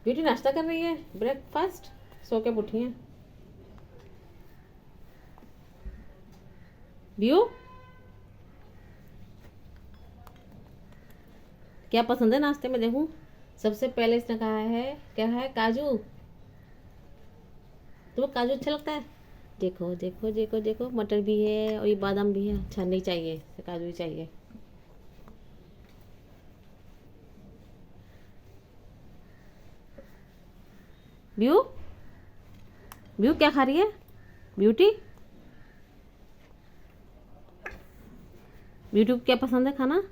Beauty नाश्ता कर रही है, ब्रेकफास्ट। सो के उठी है। ब्यू, क्या पसंद है नाश्ते में? देखूं। सबसे पहले इसने कहा है, क्या है? काजू। तुम्हें काजू अच्छा लगता है? देखो देखो देखो देखो, मटर भी है और ये बादाम भी है। अच्छा नहीं चाहिए, काजू ही चाहिए। ब्यू, ब्यू क्या खा रही है? ब्यूटी, ब्यूटी को क्या पसंद है खाना?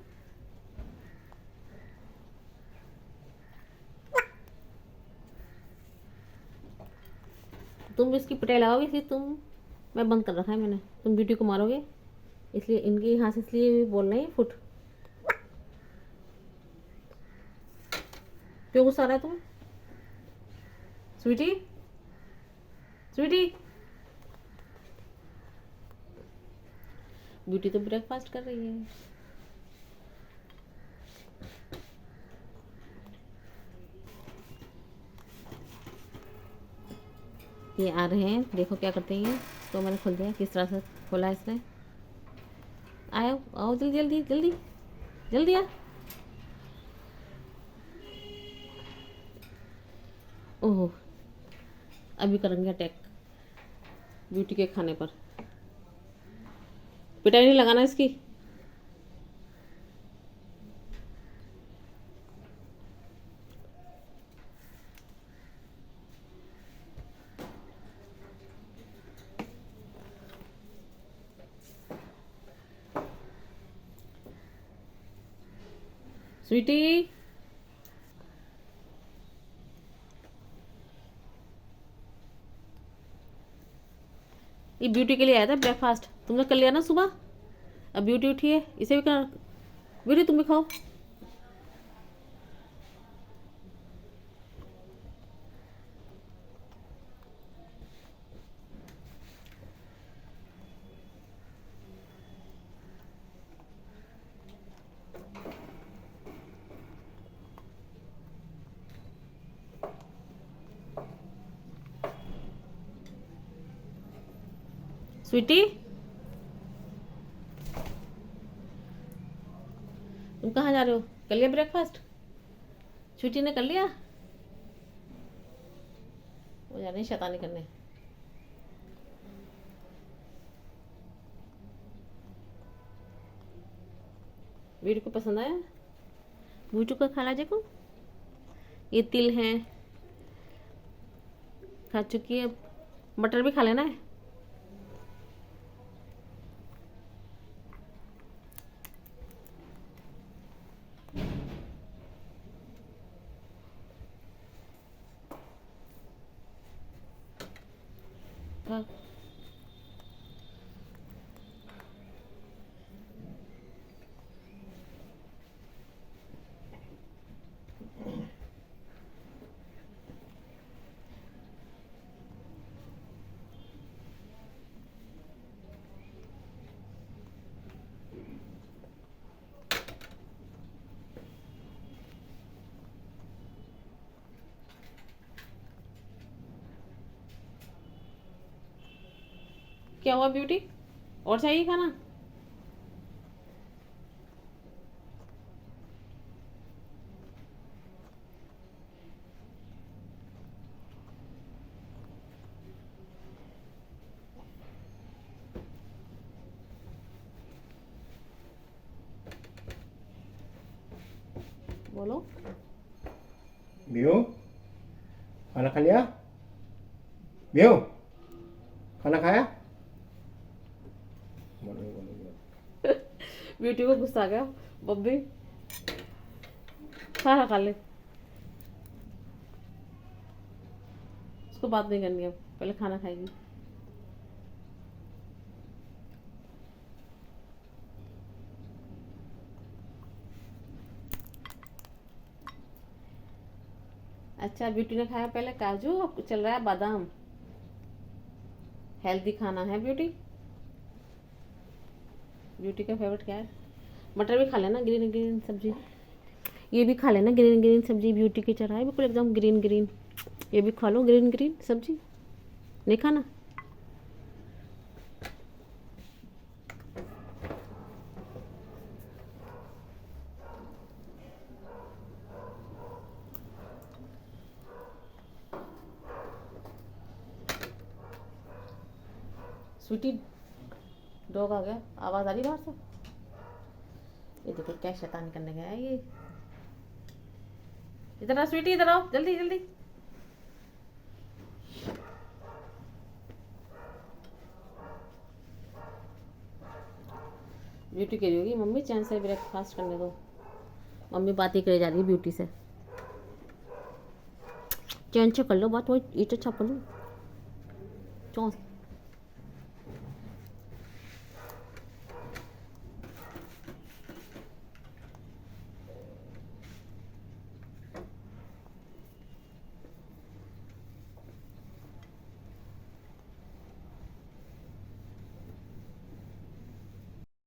तुम इसकी पिटाई लगाओगे इसलिए तुम, मैं बंद कर रखा है मैंने। तुम ब्यूटी को मारोगे इसलिए, इनके यहाँ से इसलिए बोल रहे हैं फुट। क्यों गुस्सा आ रहा है तुम्हें? स्वीटी, स्वीटी। ब्यूटी तो ब्रेकफास्ट कर रही है। ये आ रहे हैं, देखो क्या करते हैं। तो मैंने खोल दिया, किस तरह से खोला है इसने। आओ आओ, जल्दी जल्दी जल्दी जल्दी आ। ओहो, अभी करेंगे अटैक ब्यूटी के खाने पर। पिटाई नहीं लगाना इसकी। स्वीटी, ये ब्यूटी के लिए आया था ब्रेकफास्ट, तुमने कर लिया ना सुबह। अब ब्यूटी उठी है, इसे भी कर। ब्यूटी तुम भी खाओ। स्वीटी, तुम कहाँ जा रहे हो? कर लिया ब्रेकफास्ट? स्वीटी ने कर लिया। वो जा रही शैतानी करने। ब्यूटी को पसंद आया? ब्यूटी को खाना देखो, ये तिल है, खा चुकी है। मटर भी खा लेना है। खा। क्या हुआ ब्यूटी, और चाहिए खाना? बोलो। म्यू, खाना खा लिया? म्यू, खाना खाया? बोलो बोलो बोलो। ब्यूटी को गुस्सा आ गया। बब्बी, खाना खा ले। उसको बात नहीं करनी अब, पहले खाना खाएगी। अच्छा, ब्यूटी ने खाया पहले काजू, अब चल रहा है बादाम। हेल्दी खाना है ब्यूटी। ब्यूटी का फेवरेट क्या है? मटर भी खा लेना, ग्रीन ग्रीन सब्जी। ये भी खा लेना, ग्रीन ग्रीन सब्जी ब्यूटी की तरह है बिल्कुल एकदम ग्रीन ग्रीन। ये भी खा लो ग्रीन ग्रीन सब्जी, नहीं खाना? स्वीटी डॉग आ गया, आवाज़ आ रही बाहर से। ये देखो क्या शैतानी करने गया है ये। इधर आओ स्वीटी, इधर आओ जल्दी जल्दी। ब्यूटी कह रही होगी मम्मी चैन से ब्रेकफास्ट करने दो। मम्मी बातें करे जा रही है ब्यूटी से। चैन से कर लो बात, वही ईट अच्छा कर लो। चौंस